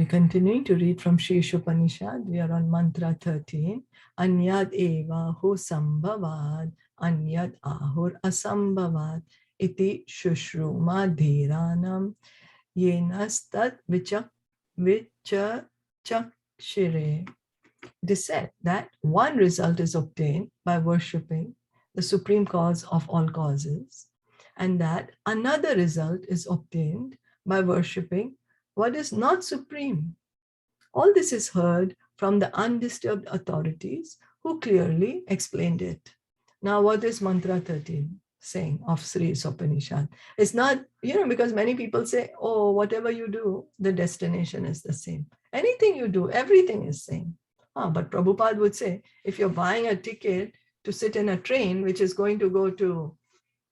We're continuing to read from Sri Isopanishad. We are on mantra 13. Anyad eva ho sambhavad, anyad ahur asambhavad, iti shushruma dhiranam, yenastat vichakshire. It is said that one result is obtained by worshipping the supreme cause of all causes, and that another result is obtained by worshipping what is not supreme. All this is heard from the undisturbed authorities who clearly explained it. Now, what is mantra 13 saying of Sri Isopanishad? It's not, because many people say, oh, whatever you do, the destination is the same. Anything you do, everything is same. But Prabhupada would say, if you're buying a ticket to sit in a train, which is going to go to,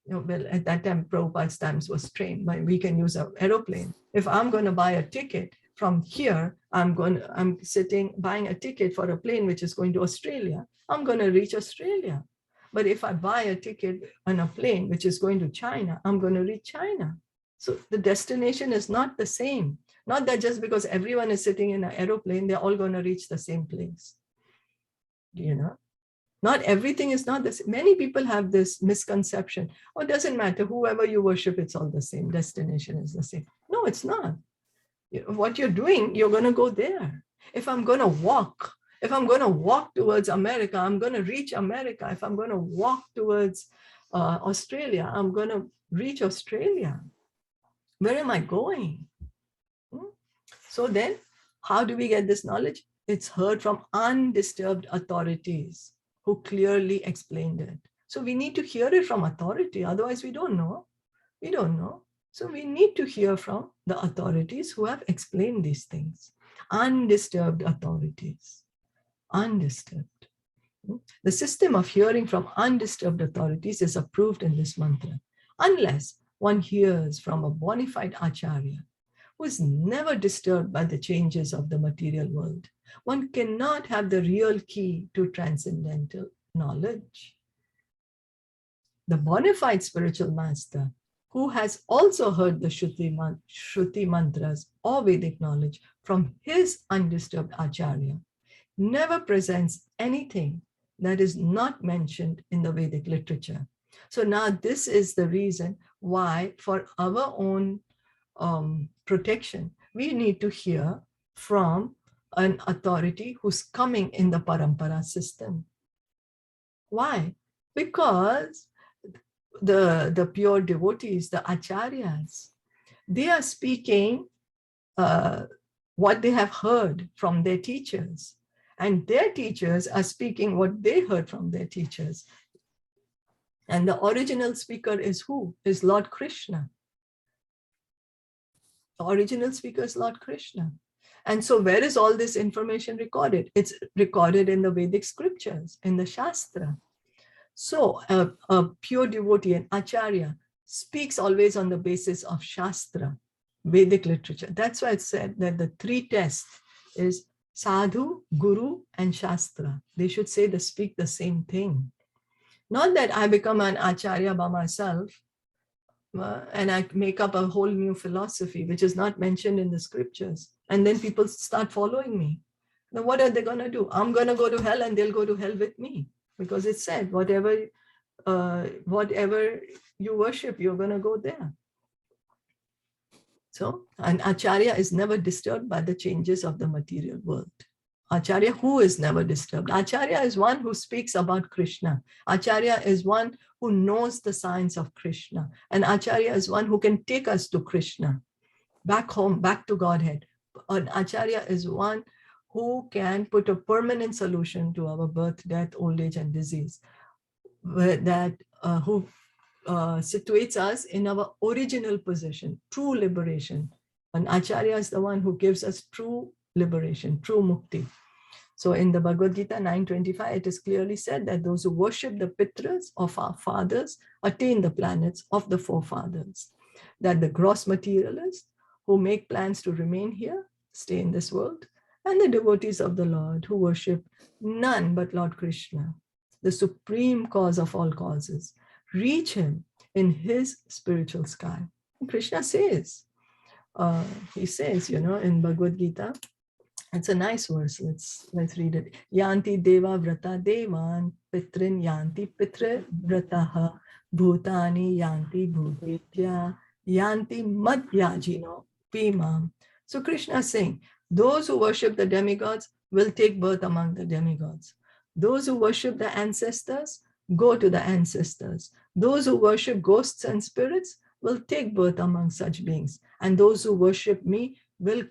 well, at that time, Prabhupada's times was train, but we can use an aeroplane. If I'm going to buy a ticket from here, I'm buying a ticket for a plane which is going to Australia, I'm going to reach Australia. But if I buy a ticket on a plane which is going to China, I'm going to reach China. So the destination is not the same. Not that just because everyone is sitting in an aeroplane, they're all going to reach the same place. Not everything is not the same. Many people have this misconception. Oh, it doesn't matter. Whoever you worship, it's all the same. Destination is the same. No, it's not. What you're doing, you're going to go there. If I'm going to walk towards America, I'm going to reach America. If I'm going to walk towards Australia, I'm going to reach Australia. Where am I going? So then, how do we get this knowledge? It's heard from undisturbed authorities who clearly explained it. So we need to hear it from authority. Otherwise, we don't know. We don't know. So we need to hear from the authorities who have explained these things. Undisturbed authorities. Undisturbed. The system of hearing from undisturbed authorities is approved in this mantra, unless one hears from a bona fide acharya who is never disturbed by the changes of the material world. One cannot have the real key to transcendental knowledge. The bona fide spiritual master, who has also heard the Shruti mantras or Vedic knowledge from his undisturbed acharya, never presents anything that is not mentioned in the Vedic literature. So now this is the reason why, for our own protection, we need to hear from an authority who's coming in the parampara system. Why? Because the pure devotees, the acharyas, they are speaking what they have heard from their teachers, and their teachers are speaking what they heard from their teachers. And the original speaker is who? Is Lord Krishna. The original speaker is Lord Krishna. And so where is all this information recorded? It's recorded in the Vedic scriptures, in the Shastra. So a pure devotee, an acharya, speaks always on the basis of Shastra, Vedic literature. That's why it's said that the three tests is sadhu, guru, and Shastra. They should speak the same thing. Not that I become an acharya by myself, and I make up a whole new philosophy, which is not mentioned in the scriptures. And then people start following me. Now, what are they going to do? I'm going to go to hell and they'll go to hell with me. Because it said, whatever you worship, you're going to go there. So an acharya is never disturbed by the changes of the material world. Acharya who is never disturbed. Acharya is one who speaks about Krishna. Acharya is one who knows the science of Krishna. And Acharya is one who can take us to Krishna, back home, back to Godhead. An Acharya is one who can put a permanent solution to our birth, death, old age, and disease. Who situates us in our original position, true liberation. An Acharya is the one who gives us true liberation, true mukti. So in the Bhagavad Gita 9.25, it is clearly said that those who worship the pitras of our fathers attain the planets of the forefathers. That the gross materialists who make plans to remain here, stay in this world, and the devotees of the Lord who worship none but Lord Krishna, the supreme cause of all causes, reach him in his spiritual sky. And Krishna says, he says, in Bhagavad Gita, it's a nice verse. Let's read it. Yanti deva vrata devan pitrin yanti pitra vrataha bhutani yanti bhutetya yanti madhyajino pimam. So Krishna is saying, those who worship the demigods will take birth among the demigods. Those who worship the ancestors go to the ancestors. Those who worship ghosts and spirits will take birth among such beings. And those who worship me will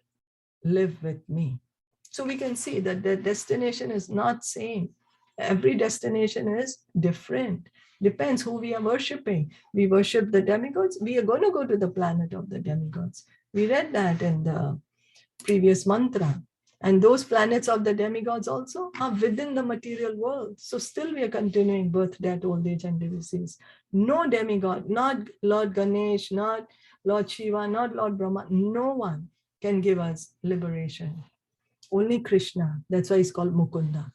live with me. So we can see that the destination is not same. Every destination is different. Depends who we are worshipping. We worship the demigods, we are going to go to the planet of the demigods. We read that in the previous mantra. And those planets of the demigods also are within the material world. So still we are continuing birth, death, old age, and disease. No demigod, not Lord Ganesh, not Lord Shiva, not Lord Brahma, no one can give us liberation. Only Krishna. That's why he's called Mukunda.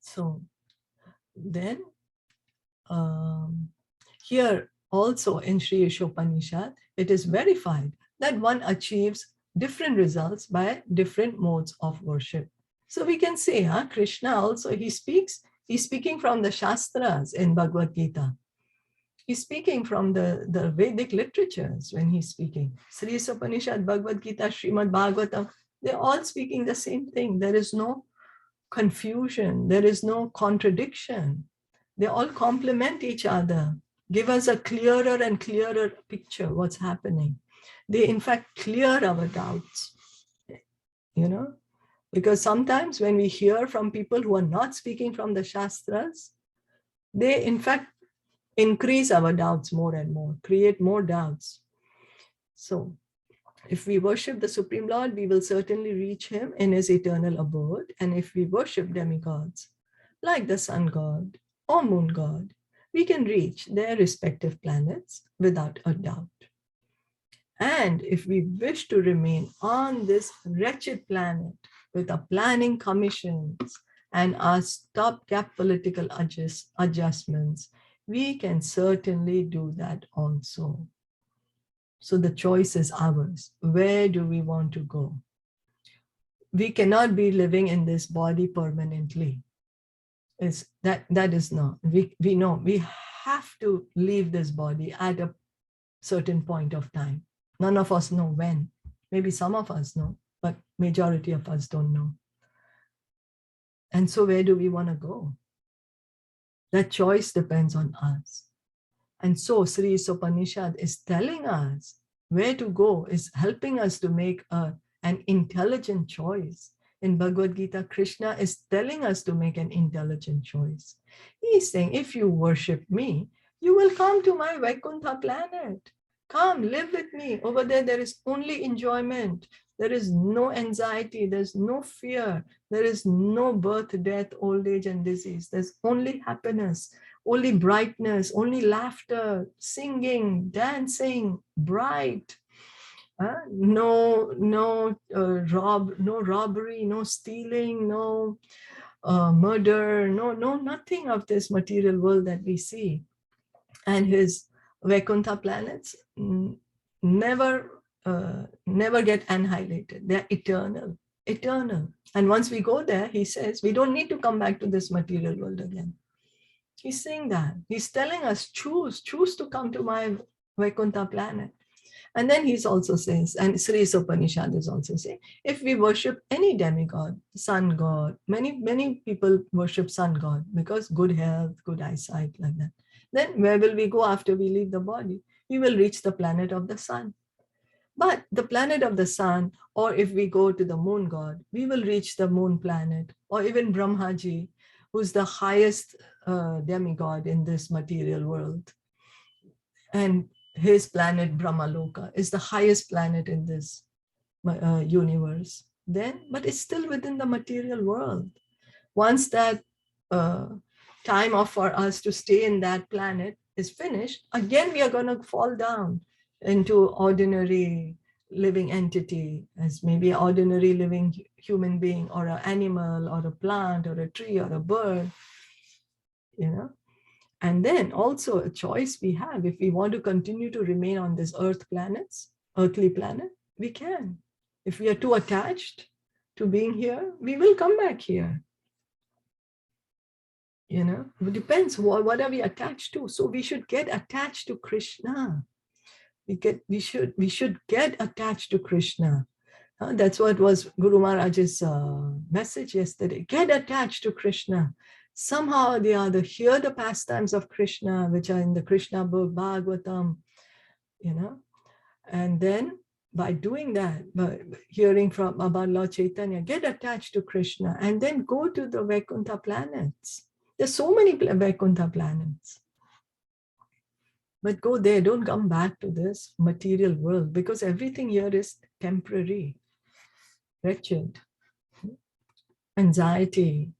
So then here also in Sri Isopanishad, it is verified that one achieves different results by different modes of worship. So we can say, Krishna also, he's speaking from the Shastras in Bhagavad Gita. He's speaking from the Vedic literatures when he's speaking. Sri Isopanishad, Bhagavad Gita, Srimad Bhagavatam, they're all speaking the same thing. There is no confusion. There is no contradiction. They all complement each other, give us a clearer and clearer picture what's happening. They in fact clear our doubts, because sometimes when we hear from people who are not speaking from the Shastras, they in fact increase our doubts more and more, create more doubts. So if we worship the Supreme Lord, we will certainly reach him in his eternal abode. And if we worship demigods, like the sun god or moon god, we can reach their respective planets without a doubt. And if we wish to remain on this wretched planet with our planning commissions and our stopgap political adjustments, we can certainly do that also. So the choice is ours. Where do we want to go? We cannot be living in this body permanently. That is not. We know we have to leave this body at a certain point of time. None of us know when. Maybe some of us know, but majority of us don't know. And so where do we want to go? That choice depends on us. And so Sri Isopanishad is telling us where to go, is helping us to make an intelligent choice. In Bhagavad Gita, Krishna is telling us to make an intelligent choice. He's saying, if you worship me, you will come to my Vaikuntha planet. Come, live with me. Over there is only enjoyment. There is no anxiety. There's no fear. There is no birth, death, old age, and disease. There's only happiness, only brightness, only laughter, singing, dancing, bright. No robbery, no stealing, no murder, no nothing of this material world that we see. And his Vaikuntha planets never get annihilated. They're eternal. And once we go there, he says, we don't need to come back to this material world again. He's saying that. He's telling us, choose to come to my Vaikuntha planet. And then he's also says, and Sri Isopanishad is also saying, if we worship any demigod, sun god, many people worship sun god because good health, good eyesight, like that. Then where will we go after we leave the body? We will reach the planet of the sun. But the planet of the sun, or if we go to the moon god, we will reach the moon planet, or even Brahmaji, who's the highest demigod in this material world. And his planet Brahmaloka is the highest planet in this universe. But it's still within the material world. Once that time for us to stay in that planet is finished, again we are going to fall down into ordinary living entity, as maybe an ordinary living human being, or an animal, or a plant, or a tree, or a bird, And then also a choice we have, if we want to continue to remain on this earthly planet, we can. If we are too attached to being here, we will come back here. You know, it depends what are we attached to. So we should get attached to Krishna. We should get attached to Krishna. That's what was Guru Maharaj's message yesterday. Get attached to Krishna. Somehow or the other, hear the pastimes of Krishna, which are in the Krishna book, Bhagavatam, you know. And then by doing that, by hearing about Lord Caitanya, get attached to Krishna, and then go to the Vaikuntha planets. There's so many Vaikuntha planets. But go there, don't come back to this material world, because everything here is temporary, wretched, anxiety.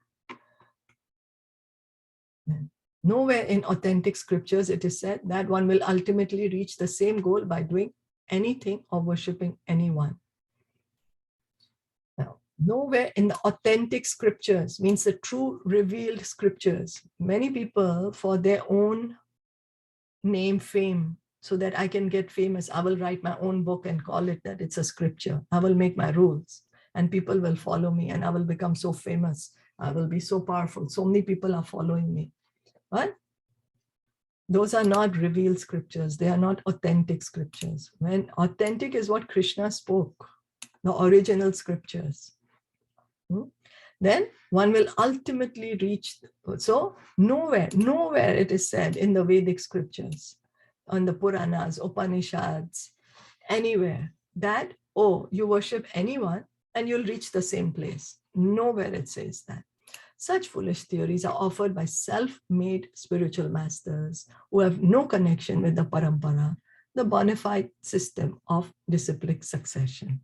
Nowhere in authentic scriptures it is said that one will ultimately reach the same goal by doing anything or worshipping anyone. Now, nowhere in the authentic scriptures, means the true revealed scriptures, many people for their own name, fame, so that I can get famous, I will write my own book and call it that it's a scripture. I will make my rules and people will follow me and I will become so famous. I will be so powerful. So many people are following me. But those are not revealed scriptures. They are not authentic scriptures. When authentic is what Krishna spoke, the original scriptures. Then one will ultimately reach. So nowhere it is said in the Vedic scriptures, on the Puranas, Upanishads, anywhere that, oh, you worship anyone and you'll reach the same place. Nowhere it says that. Such foolish theories are offered by self-made spiritual masters who have no connection with the parampara, the bona fide system of disciplic succession.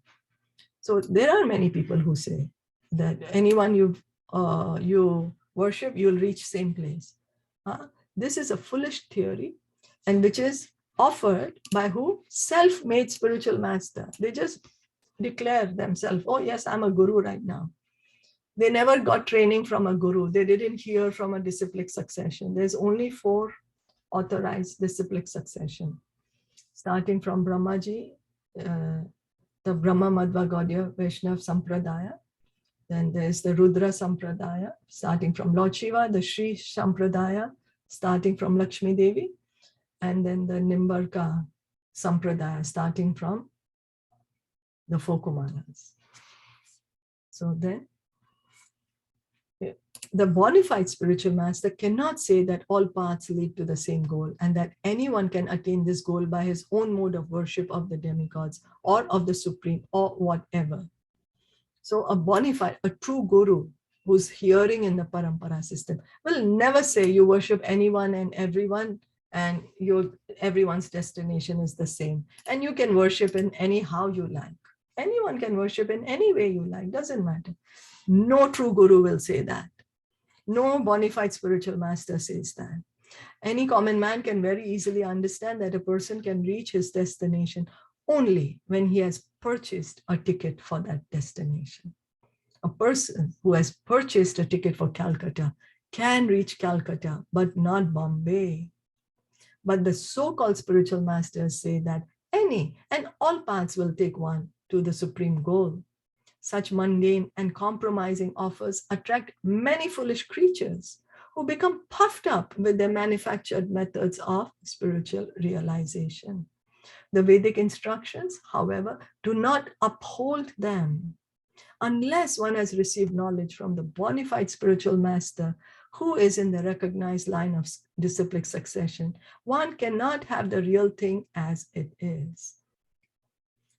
So there are many people who say that anyone you worship, you'll reach same place. This is a foolish theory, and which is offered by who? Self-made spiritual master. They just declare themselves, oh yes, I'm a guru right now. They never got training from a guru. They didn't hear from a disciplic succession. There's only 4 authorized disciplic succession, starting from Brahmaji, the Brahma Madhva Gaudiya Vaishnav Sampradaya. Then there's the Rudra Sampradaya, starting from Lord Shiva, the Sri Sampradaya, starting from Lakshmi Devi, and then the Nimbarka Sampradaya, starting from the 4 Kumaras. So then, the bona fide spiritual master cannot say that all paths lead to the same goal and that anyone can attain this goal by his own mode of worship of the demigods or of the supreme or whatever. So a bona fide, a true guru who's hearing in the parampara system will never say you worship anyone and everyone and everyone's destination is the same. And you can worship in any how you like. Anyone can worship in any way you like, doesn't matter. No true guru will say that. No bona fide spiritual master says that. Any common man can very easily understand that a person can reach his destination only when he has purchased a ticket for that destination. A person who has purchased a ticket for Calcutta can reach Calcutta, but not Bombay. But the so-called spiritual masters say that any and all paths will take one to the supreme goal. Such mundane and compromising offers attract many foolish creatures who become puffed up with their manufactured methods of spiritual realization. The Vedic instructions, however, do not uphold them. Unless one has received knowledge from the bona fide spiritual master who is in the recognized line of disciplic succession, one cannot have the real thing as it is.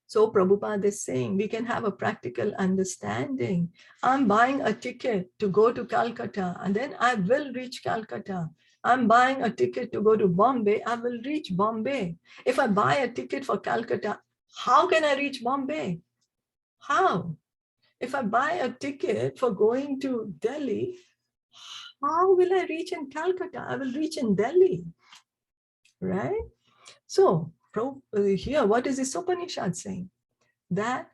So Prabhupada is saying we can have a practical understanding. I'm buying a ticket to go to Calcutta and then I will reach Calcutta. I'm buying a ticket to go to Bombay, I will reach Bombay. If I buy a ticket for Calcutta, how can I reach Bombay? How? If I buy a ticket for going to Delhi, how will I reach in Calcutta? I will reach in Delhi, right? So here, what is Isopanishad saying? That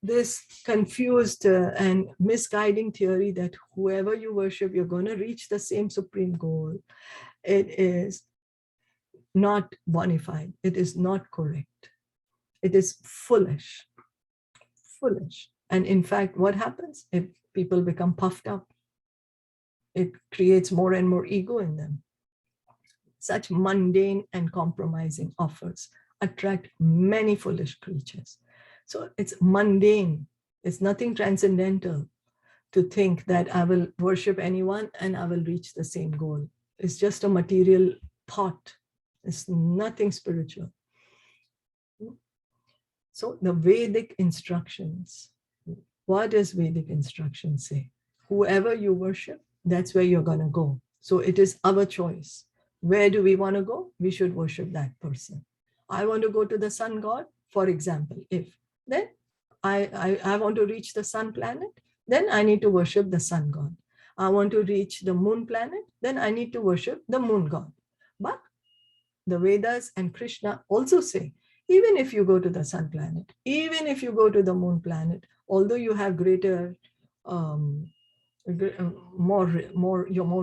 this confused and misguiding theory that whoever you worship, you're going to reach the same supreme goal, it is not bona fide. It is not correct. It is foolish. Foolish. And in fact, what happens if people become puffed up? It creates more and more ego in them. Such mundane and compromising offers attract many foolish creatures. So it's mundane. It's nothing transcendental to think that I will worship anyone and I will reach the same goal. It's just a material thought. It's nothing spiritual. So the Vedic instructions, what does Vedic instructions say? Whoever you worship, that's where you're going to go. So it is our choice. Where do we want to go? We should worship that person. I want to go to the sun god, for example. Then I want to reach the sun planet, then I need to worship the sun god. I want to reach the moon planet, then I need to worship the moon god. But the Vedas and Krishna also say, even if you go to the sun planet, even if you go to the moon planet, although you have greater, you're more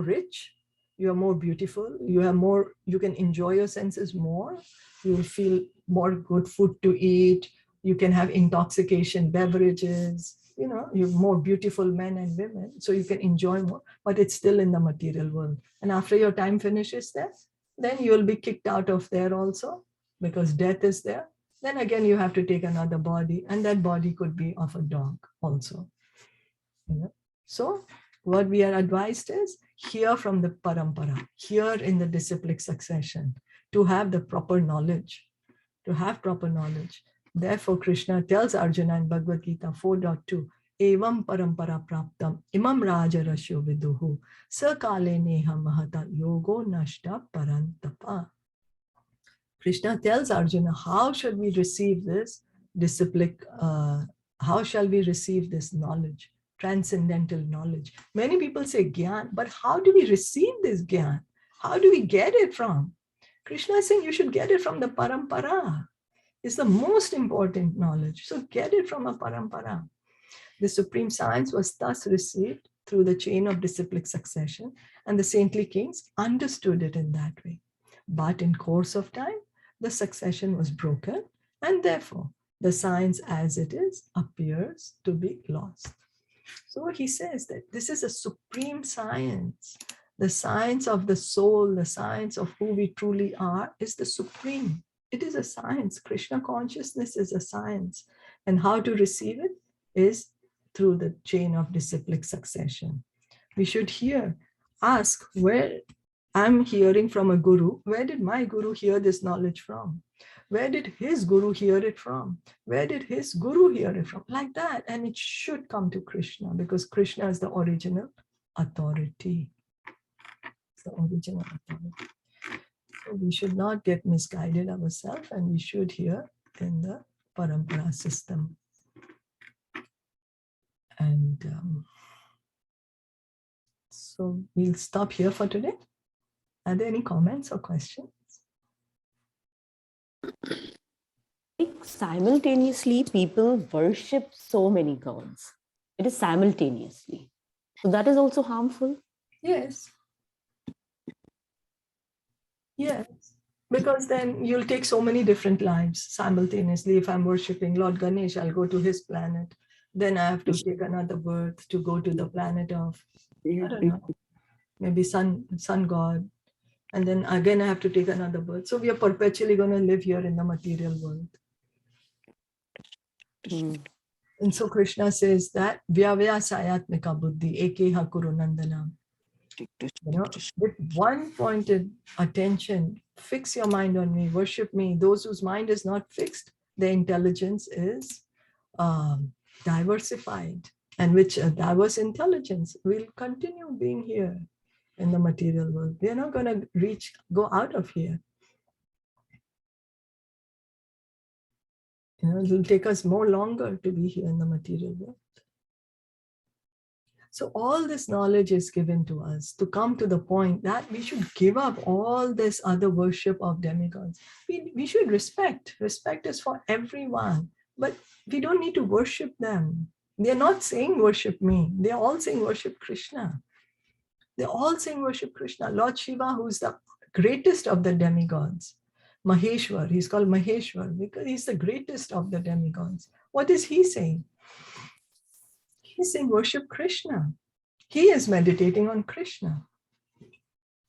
rich, you're more beautiful, you have more, you can enjoy your senses more, you will feel more good food to eat, you can have intoxication beverages, you have more beautiful men and women, so you can enjoy more, but it's still in the material world. And after your time finishes there, then you will be kicked out of there also, because death is there. Then again, you have to take another body, and that body could be of a dog also. So what we are advised is, hear from the parampara, hear in the disciplic succession, to have the proper knowledge, Therefore, Krishna tells Arjuna in Bhagavad Gita 4.2, Evam parampara praptam imam raja rasyo viduhu sakale neha mahata yogo nashta parantapa. Krishna tells Arjuna, how should we receive this disciplic, how shall we receive this knowledge, transcendental knowledge? Many people say Gyan, but how do we receive this Gyan? How do we get it from? Krishna is saying you should get it from the parampara. It's the most important knowledge. So get it from a parampara. The supreme science was thus received through the chain of disciplic succession, and the saintly kings understood it in that way. But in course of time, the succession was broken, and therefore the science as it is appears to be lost. So he says that this is a supreme science. The science of the soul, the science of who we truly are, is the supreme. It is a science. Krishna consciousness is a science. And how to receive it is through the chain of disciplic succession. We should ask where I'm hearing from a guru, where did my guru hear this knowledge from? Where did his guru hear it from? Where did his guru hear it from? Like that. And it should come to Krishna, because Krishna is the original authority. It's the original authority. So we should not get misguided ourselves, and we should hear in the parampara system. And so we'll stop here for today. Are there any comments or questions? Simultaneously, people worship so many gods. It is simultaneously. So that is also harmful? Yes. Yes. Because then you'll take so many different lives simultaneously. If I'm worshipping Lord Ganesh, I'll go to his planet. Then I have to take another birth to go to the planet of, I don't know, maybe sun god. And then again, I have to take another birth. So we are perpetually going to live here in the material world. And so Krishna says that Vyavya Sayatmika Buddhi Ekeha Kuru Nandanam. With one pointed attention, fix your mind on me, worship me. Those whose mind is not fixed, their intelligence is diversified. And which diverse intelligence will continue being here in the material world. They're not going to go out of here. It will take us more longer to be here in the material world. So all this knowledge is given to us to come to the point that we should give up all this other worship of demigods. We should respect. Respect is for everyone. But we don't need to worship them. They're not saying worship me. They're all saying worship Krishna. They're all saying worship Krishna. Lord Shiva, who's the greatest of the demigods. Maheshwar, he's called Maheshwar because he's the greatest of the demigods. What is he saying? He's saying worship Krishna. He is meditating on Krishna.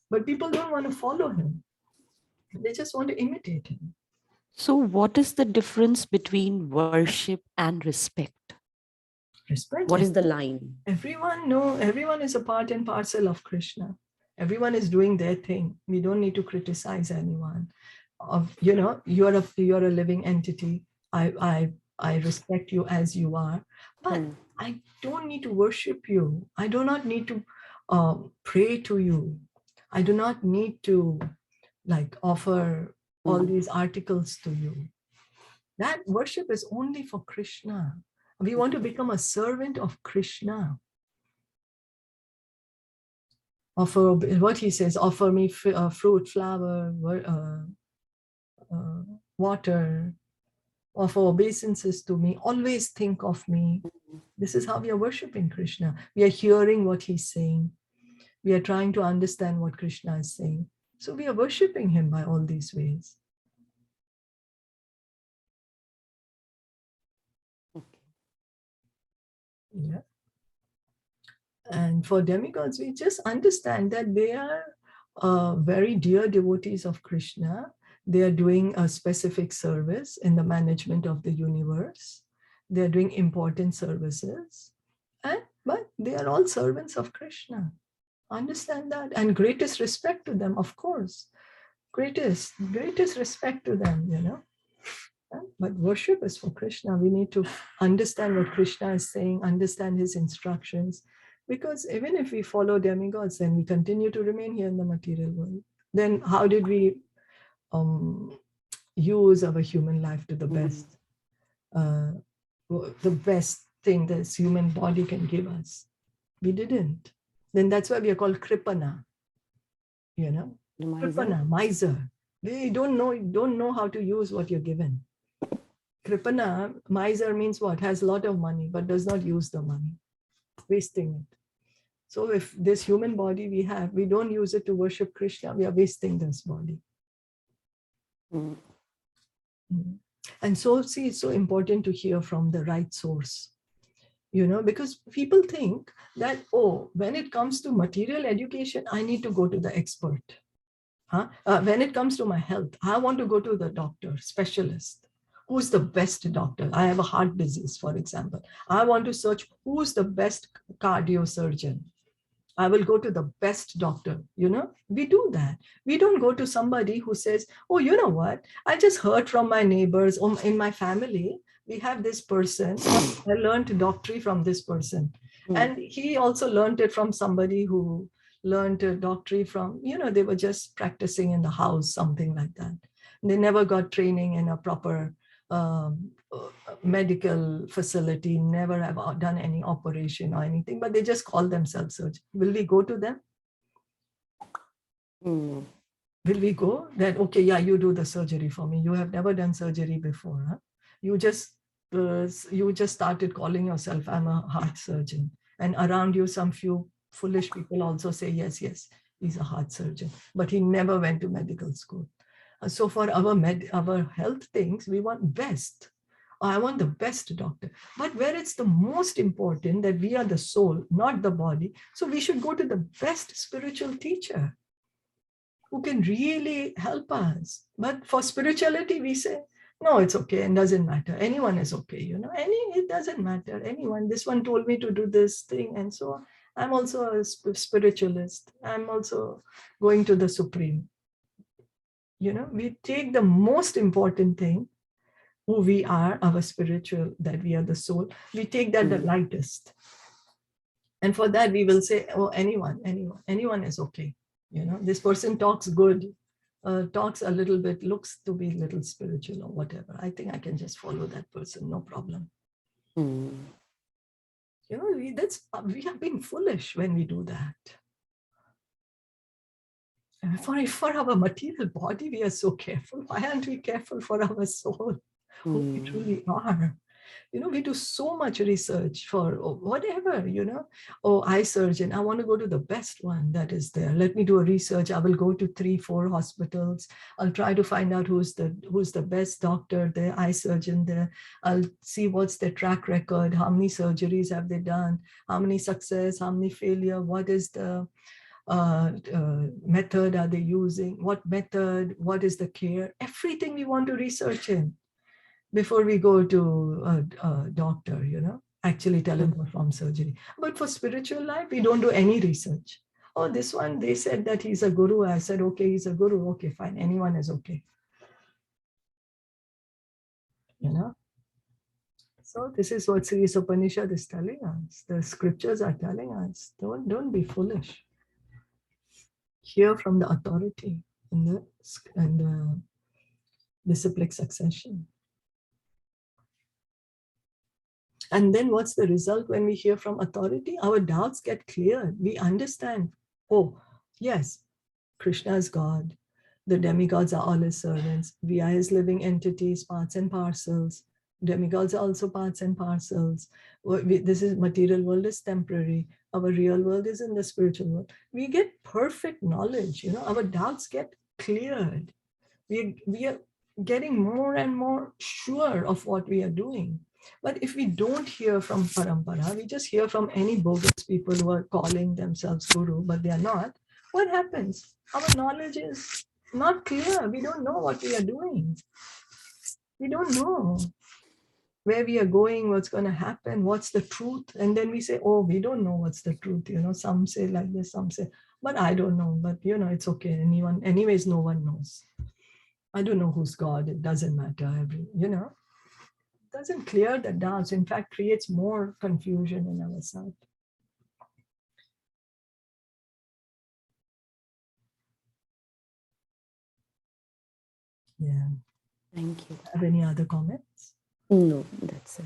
But people don't want to follow him. They just want to imitate him. So what is the difference between worship and respect? Respect. What is the line? Everyone is a part and parcel of Krishna. Everyone is doing their thing. We don't need to criticize anyone. You're a living entity. I respect you as you are, but I don't need to worship you. I do not need to pray to you. I do not need to offer all these articles to you. That worship is only for Krishna. We want to become a servant of Krishna. Offer what he says, offer me fruit, flower, water, offer obeisances to me, always think of me. This is how we are worshiping Krishna. We are hearing what he's saying. We are trying to understand what Krishna is saying. So we are worshiping him by all these ways. Yeah. And for demigods, we just understand that they are very dear devotees of Krishna. They are doing a specific service in the management of the universe. They are doing important services. But they are all servants of Krishna. Understand that. And greatest respect to them, of course. Greatest respect to them, But worship is for Krishna. We need to understand what Krishna is saying, understand his instructions. Because even if we follow demigods, then we continue to remain here in the material world. Then how did we use our human life to the best? The best thing this human body can give us. We didn't. Then that's why we are called Kripana. Kripana, miser. They don't know how to use what you're given. Kripana, miser means what? Has a lot of money, but does not use the money, wasting it. So if this human body we have, we don't use it to worship Krishna, we are wasting this body. And so, see, it's so important to hear from the right source, because people think that, when it comes to material education, I need to go to the expert. When it comes to my health, I want to go to the doctor, specialist. Who's the best doctor? I have a heart disease, for example. I want to search who's the best cardiosurgeon. I will go to the best doctor. We do that. We don't go to somebody who says, oh, you know what? I just heard from my neighbors or in my family, we have this person. I learned doctorate from this person. And he also learned it from somebody who learned doctorate from, they were just practicing in the house, something like that. They never got training in a proper medical facility, never have done any operation or anything, but they just call themselves surgeon. Will we go to them? Will we go that, okay, yeah, you do the surgery for me. You have never done surgery before. Huh? You just started calling yourself, I'm a heart surgeon. And around you, some few foolish people also say, yes, he's a heart surgeon, but he never went to medical school. So for our health things, we want best. I want the best doctor. But where it's the most important that we are the soul, not the body. So we should go to the best spiritual teacher who can really help us. But for spirituality, we say, no, it's okay. It doesn't matter. Anyone is okay. It doesn't matter. Anyone. This one told me to do this thing. And so on. I'm also a spiritualist. I'm also going to the Supreme. We take the most important thing, who we are, our spiritual, that we are the soul. We take that the lightest. And for that, we will say, oh, anyone is okay. This person talks good, talks a little bit, looks to be a little spiritual or whatever. I think I can just follow that person, no problem. We are being foolish when we do that. For our material body, we are so careful. Why aren't we careful for our soul? who we truly are. We do so much research for whatever, eye surgeon, I want to go to the best one that is there. Let me do a research. I will go to 3-4 hospitals. I'll try to find out who's the best doctor there, eye surgeon there. I'll see what's their track record, how many surgeries have they done, how many success, how many failure, what is the method are they using, what method, what is the care, everything we want to research in before we go to a doctor, actually tell him to perform surgery. But for spiritual life, we don't do any research. Oh, this one, they said that he's a guru. I said, okay, he's a guru. Okay, fine. Anyone is okay. So this is what Sri Isopanishad is telling us. The scriptures are telling us, don't be foolish. Hear from the authority in the disciplic succession. And then what's the result when we hear from authority? Our doubts get cleared. We understand, oh, yes, Krishna is God. The demigods are all his servants. We are his living entities, parts and parcels. Demigods are also parts and parcels. This is material world is temporary. Our real world is in the spiritual world. We get perfect knowledge. Our doubts get cleared. We are getting more and more sure of what we are doing. But if we don't hear from parampara, we just hear from any bogus people who are calling themselves guru, but they are not. What happens? Our knowledge is not clear. We don't know what we are doing. We don't know where we are going, what's going to happen, what's the truth. And then we say, oh, we don't know what's the truth. Some say like this, some say, but I don't know. But, it's okay. Anyways, no one knows. I don't know who's God. It doesn't matter. Doesn't clear the doubts. In fact, creates more confusion in ourselves. Yeah. Thank you. Have any other comments? No, that's it.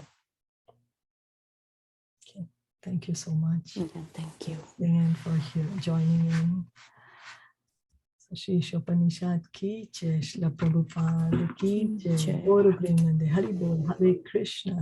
Okay. Thank you so much. Yeah, thank you. And for joining in. So Shri Isopanishad ki jai, Shila Prabhupada ki jai, Guru Premanande, Hari Bol, Hare Krishna.